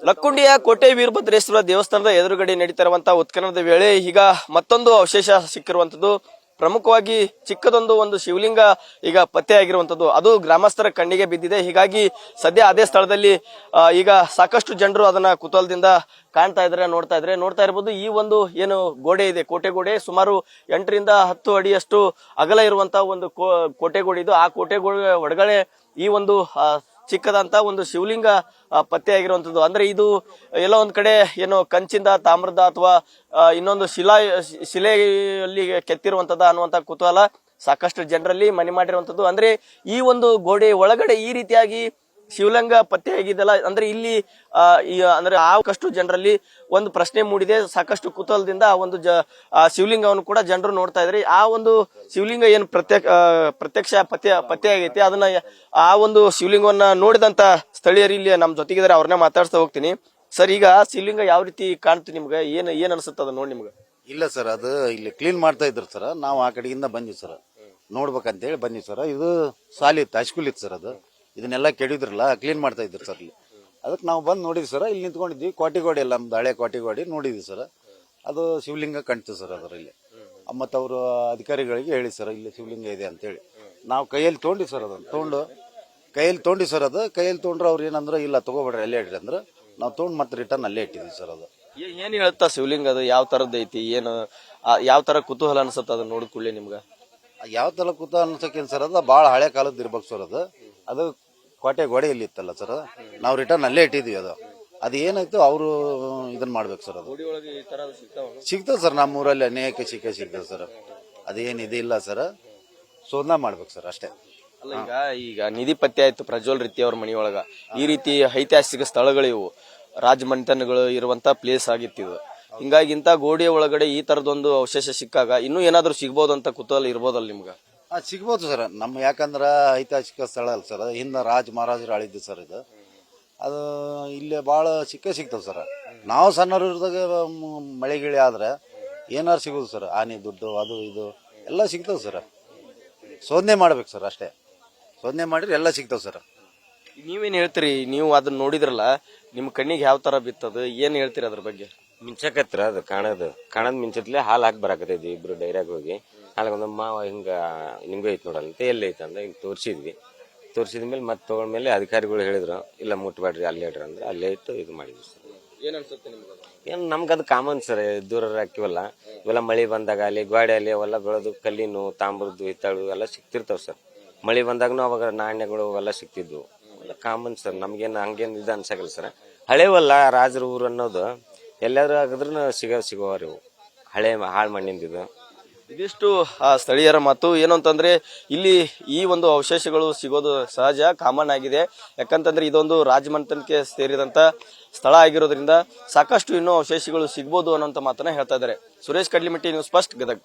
ಲಕ್ಕುಂಡಿಯ ಕೋಟೆ ವೀರಭದ್ರೇಶ್ವರ ದೇವಸ್ಥಾನದ ಎದುರುಗಡೆ ನಡೀತಿರುವಂತಹ ಉತ್ಖನನದ ವೇಳೆ ಈಗ ಮತ್ತೊಂದು ಅವಶೇಷ ಸಿಕ್ಕಿರುವಂತದ್ದು. ಪ್ರಮುಖವಾಗಿ ಚಿಕ್ಕದೊಂದು ಒಂದು ಶಿವಲಿಂಗ ಈಗ ಪತ್ತೆಯಾಗಿರುವಂತದ್ದು. ಅದು ಗ್ರಾಮಸ್ಥರ ಕಣ್ಣಿಗೆ ಬಿದ್ದಿದೆ. ಹೀಗಾಗಿ ಸದ್ಯ ಅದೇ ಸ್ಥಳದಲ್ಲಿ ಈಗ ಸಾಕಷ್ಟು ಜನರು ಅದನ್ನ ಕುತೂಹಲದಿಂದ ಕಾಣ್ತಾ ಇದ್ರೆ ನೋಡ್ತಾ ಇರಬಹುದು. ಈ ಒಂದು ಏನು ಗೋಡೆ ಇದೆ, ಕೋಟೆ ಗೋಡೆ, ಸುಮಾರು 8 ರಿಂದ 10 ಅಡಿಯಷ್ಟು ಅಗಲ ಇರುವಂತಹ ಒಂದು ಕೋಟೆ ಗೋಡೆ ಇದು. ಆ ಕೋಟೆ ಗೋಡೆ ಒಳಗಡೆ ಈ ಒಂದು ಚಿಕ್ಕದಂತ ಒಂದು ಶಿವಲಿಂಗ ಪತ್ತೆಯಾಗಿರುವಂತದ್ದು. ಅಂದ್ರೆ ಇದು ಎಲ್ಲೋ ಒಂದ್ ಕಡೆ ಏನು ಕಂಚಿಂದ, ತಾಮ್ರದ ಅಥವಾ ಇನ್ನೊಂದು ಶಿಲೆಯಲ್ಲಿ ಕೆತ್ತಿರುವಂತದ ಅನ್ನುವಂತ ಕುತೂಹಲ ಸಾಕಷ್ಟು ಜನರಲ್ಲಿ ಮನೆ ಮಾಡಿರುವಂತದ್ದು. ಅಂದ್ರೆ ಈ ಒಂದು ಗೋಡೆ ಒಳಗಡೆ ಈ ರೀತಿಯಾಗಿ ಶಿವಲಿಂಗ ಪತ್ತೆಯಾಗಿದ್ದಲ್ಲ, ಅಂದ್ರೆ ಇಲ್ಲಿ ಅಂದ್ರೆ ಸಾಕಷ್ಟು ಜನರಲ್ಲಿ ಒಂದು ಪ್ರಶ್ನೆ ಮೂಡಿದೆ. ಸಾಕಷ್ಟು ಕುತೂಹಲದಿಂದ ಆ ಒಂದು ಶಿವಲಿಂಗವನ್ನು ಕೂಡ ಜನರು ನೋಡ್ತಾ ಇದ್ದಾರೆ. ಆ ಒಂದು ಶಿವಲಿಂಗ ಏನು ಪ್ರತ್ಯಕ್ಷ ಪತ್ತೆ ಆಗೈತಿ, ಅದನ್ನ ಆ ಒಂದು ಶಿವಲಿಂಗವನ್ನ ನೋಡಿದಂತ ಸ್ಥಳೀಯರು ಇಲ್ಲಿ ನಮ್ ಜೊತೆಗಿದ್ದಾರೆ, ಅವ್ರನ್ನ ಮಾತಾಡ್ತಾ ಹೋಗ್ತೀನಿ. ಸರ್, ಈಗ ಶಿವಲಿಂಗ ಯಾವ ರೀತಿ ಕಾಣ್ತು ನಿಮ್ಗೆ? ಏನ್ ಅನ್ಸುತ್ತೆ ಅದ ನೋಡಿ ನಿಮ್ಗೆ? ಇಲ್ಲ ಸರ್, ಅದು ಇಲ್ಲಿ ಕ್ಲೀನ್ ಮಾಡ್ತಾ ಇದ್ರು ಸರ್. ನಾವು ಆ ಕಡೆಯಿಂದ ಬಂದ್ವಿ ಸರ್, ನೋಡ್ಬೇಕಂತ ಹೇಳಿ ಬಂದ್ವಿ ಸರ್. ಇದು ಸಾಲಿ ಇತ್ತು, ಹೈಸ್ಕೂಲ್ ಇತ್ತು ಸರ್. ಅದು ಇದನ್ನೆಲ್ಲ ಕೆಡಿದ್ರಲ್ಲ, ಕ್ಲೀನ್ ಮಾಡ್ತಾ ಇದ್ರು ಸರ್. ಇಲ್ಲಿ ಅದಕ್ಕೆ ನಾವು ಬಂದು ನೋಡಿದ್ವಿ ಸರ್. ಇಲ್ಲಿ ನಿಂತ್ಕೊಂಡಿದ್ವಿ, ಕೋಟಿಗೋಡಿ ಎಲ್ಲ ನಮ್ದು ಹಳೆ ಕೋಟಿಗೋಡಿ ನೋಡಿದ್ವಿ ಸರ್. ಅದು ಶಿವಲಿಂಗ ಕಾಣ್ತು ಸರ್ ಅದರಲ್ಲಿ. ಮತ್ತು ಅವರು ಅಧಿಕಾರಿಗಳಿಗೆ ಹೇಳಿ ಸರ್, ಇಲ್ಲಿ ಶಿವಲಿಂಗ ಇದೆ ಅಂತೇಳಿ. ನಾವು ಕೈಯಲ್ಲಿ ತೊಗೊಂಡ್ವಿ ಸರ್, ಅದನ್ನು ಕೈಯಲ್ಲಿ ತೊಗೊಂಡ್ವಿ ಸರ್. ಅದು ಕೈಯಲ್ಲಿ ತೊಗೊಂಡ್ರೆ ಅವ್ರು ಏನಂದ್ರೆ, ಇಲ್ಲ ತಗೋಬೇಡ್ರಿ ಅಲ್ಲೇ ಇಡ್ರಿ ಅಂದ್ರೆ, ನಾವು ತೊಗೊಂಡು ಮತ್ತೆ ರಿಟರ್ನ್ ಅಲ್ಲೇ ಇಟ್ಟಿದ್ವಿ ಸರ್. ಅದು ಏನ್ ಹೇಳ್ತಾ ಶಿವಲಿಂಗ? ಅದು ಯಾವ ತರದ್ ಐತಿ, ಏನು ಯಾವ ತರ ಕುತೂಹಲ ಅನ್ಸತ್ತ ಅದನ್ನ ನೋಡಿದ ಕೂಡಲೇ ನಿಮ್ಗ? ಯಾವ ತರ ಕುತೂಹಲ ಅನ್ಸಕ್ಕೇನು ಸರ್, ಅದು ಭಾಳ ಹಳೆ ಕಾಲದ ಇರ್ಬೇಕು ಸರ್. ಅದು ಕೋಟೆ ಗೋಡೆಯಲ್ಲಿ ಇತ್ತಲ್ಲ ಸರ್, ನಾವು ರಿಟರ್ನ್ ಅಲ್ಲೇ ಇಟ್ಟಿದ್ವಿ. ಅದು ಏನಾಯ್ತು ಅವರು ಇದನ್ನ ಮಾಡ್ಬೇಕು ಸರ್. ಅದು ಸಿಗ್ತದೆ ಸರ್, ನಮ್ಮ ಊರಲ್ಲಿ ಅನೇಕ ಸಿಗ್ತದೆ ಸರ್. ಅದೇನಿದೆ ಇಲ್ಲ ಸರ್, ಶೋಧನಾ ಮಾಡ್ಬೇಕು ಸರ್ ಅಷ್ಟೇ. ಅಲ್ಲ, ಈಗ ನಿಧಿ ಪತ್ತೆ ಆಯ್ತು ಪ್ರಜ್ವಲ್ ರೀತಿ ಅವ್ರ ಮನೆಯೊಳಗ. ಈ ರೀತಿ ಐತಿಹಾಸಿಕ ಸ್ಥಳಗಳಿವು, ರಾಜಮನೆತನಗಳು ಇರುವಂತ ಪ್ಲೇಸ್ ಆಗಿತ್ತು. ಹಿಂಗಾಗಿ ಇಂತ ಗೋಡೆಯ ಒಳಗಡೆ ಈ ತರದೊಂದು ಅವಶೇಷ ಸಿಕ್ಕಾಗ ಇನ್ನೂ ಏನಾದ್ರು ಸಿಗ್ಬೋದು ಅಂತ ಕುತೂಹಲ ಇರ್ಬೋದಲ್ಲ ನಿಮ್ಗ? ಸಿಗ್ಬೋದು ಸರ್. ನಮ್ಮ ಯಾಕಂದ್ರ ಐತಿಹಾಸಿಕ ಸ್ಥಳ ಅಲ್ಲ ಸರ್, ಹಿಂದೆ ಮಹಾರಾಜರು ಆಳಿದ್ದು ಸರ್. ಅದು ಇಲ್ಲೇ ಭಾಳ ಸಿಗ್ತದೆ ಸರ್. ನಾವು ಸಣ್ಣರು ಇರಿದಾಗ ಮಳೆಗಿಳಿ ಆದ್ರೆ ಏನಾರು ಸಿಗೋದು ಸರ್. ಆನೆ ದುಡ್ಡು ಅದು ಇದು ಎಲ್ಲ ಸಿಗ್ತದೆ ಸರ್. ಶೋಧನೆ ಮಾಡ್ಬೇಕು ಸರ್ ಅಷ್ಟೇ. ಶೋಧನೆ ಮಾಡಿದ್ರೆ ಎಲ್ಲ ಸಿಗ್ತಾವ ಸರ್. ನೀವೇನ್ ಹೇಳ್ತೀರಿ? ನೀವು ಅದನ್ನ ನೋಡಿದ್ರಲ್ಲ, ನಿಮ್ ಕಣ್ಣಿಗೆ ಯಾವ ತರ ಬಿತ್ತದ, ಏನ್ ಹೇಳ್ತೀರಿ ಅದ್ರ ಬಗ್ಗೆ? ಮಿಂಚಕತ್ರ ಅದು ಕಾಣದ್ ಮಿಂಚತ್ಲೆ ಹಾಲು ಹಾಕಿ ಬರಾಕತ್ತೈತಿ. ಇಬ್ರು ಡೈರಾಗ ಹೋಗಿ ಹಾಲು ಮಾವ ಹಿಂಗ ನಿಮ್ಗೆ ಐತಿ ನೋಡಲ್ಲ, ಎಲ್ಲಿ ಐತೆ ಅಂದ್ರೆ ಹಿಂಗೆ ತೋರಿಸಿದ್ಮೇಲೆ ಮತ್ತೆ ತಗೊಂಡ್ಮೇಲೆ ಅಧಿಕಾರಿಗಳು ಹೇಳಿದ್ರು, ಇಲ್ಲ ಮುಟ್ಬೇಡ್ರಿ ಅಲ್ಲೇ ಇಡ್ರಿ ಅಂದ್ರೆ ಅಲ್ಲೇ ಇಟ್ಟು ಇದು ಮಾಡಿದ್ವಿ ಸರ್. ಏನ್ ಅನ್ಸುತ್ತೆ ನಿಮ್ಗೆ? ಏನು ನಮ್ಗದು ಕಾಮನ್ ಸರ್. ದೂರ ಹಾಕಿವಲ್ಲ, ಇವೆಲ್ಲ ಮಳೆ ಬಂದಾಗ ಅಲ್ಲಿ ಗೋಡೆ ಅಲ್ಲಿ ಅವೆಲ್ಲ ಬೆಳೆದು ಕಲ್ಲಿನು, ತಾಮ್ರದ್ದು, ಹಿತ್ತಾಳು ಎಲ್ಲ ಸಿಕ್ತಿರ್ತಾವ ಸರ್. ಮಳೆ ಬಂದಾಗನು ಅವಾಗ ನಾಣ್ಯಗಳು ಅವೆಲ್ಲ ಸಿಕ್ತಿದ್ವು. ಅವೆಲ್ಲ ಕಾಮನ್ ಸರ್. ನಮ್ಗೇನು ಹಂಗೇನು ಇದು ಅನ್ಸಕಲ್ಲ ಸರ್. ಹಳೇವಲ್ಲ ರಾಜರ ಊರು ಅನ್ನೋದು ಎಲ್ಲಾದ್ರೂ ಆಗಿದ್ರು ಸಿಗೋವ್ರಿ ಇವು. ಹಳೆ ಹಾಳು ಮಣ್ಣಿಂದಿದು. ಇದಿಷ್ಟು ಸ್ಥಳೀಯರ ಮಾತು. ಏನು ಅಂತಂದ್ರೆ, ಇಲ್ಲಿ ಈ ಒಂದು ಅವಶೇಷಗಳು ಸಿಗೋದು ಸಹಜ, ಕಾಮನ್ ಆಗಿದೆ. ಯಾಕಂತಂದ್ರೆ ಇದೊಂದು ರಾಜಮನೆತನಕ್ಕೆ ಸೇರಿದಂತ ಸ್ಥಳ ಆಗಿರೋದ್ರಿಂದ ಸಾಕಷ್ಟು ಇನ್ನೂ ಅವಶೇಷಗಳು ಸಿಗ್ಬೋದು ಅನ್ನೋಂತ ಮಾತನ್ನ ಹೇಳ್ತಾ ಇದ್ದಾರೆ. Suresh Kadlimatti, news first, Gadag.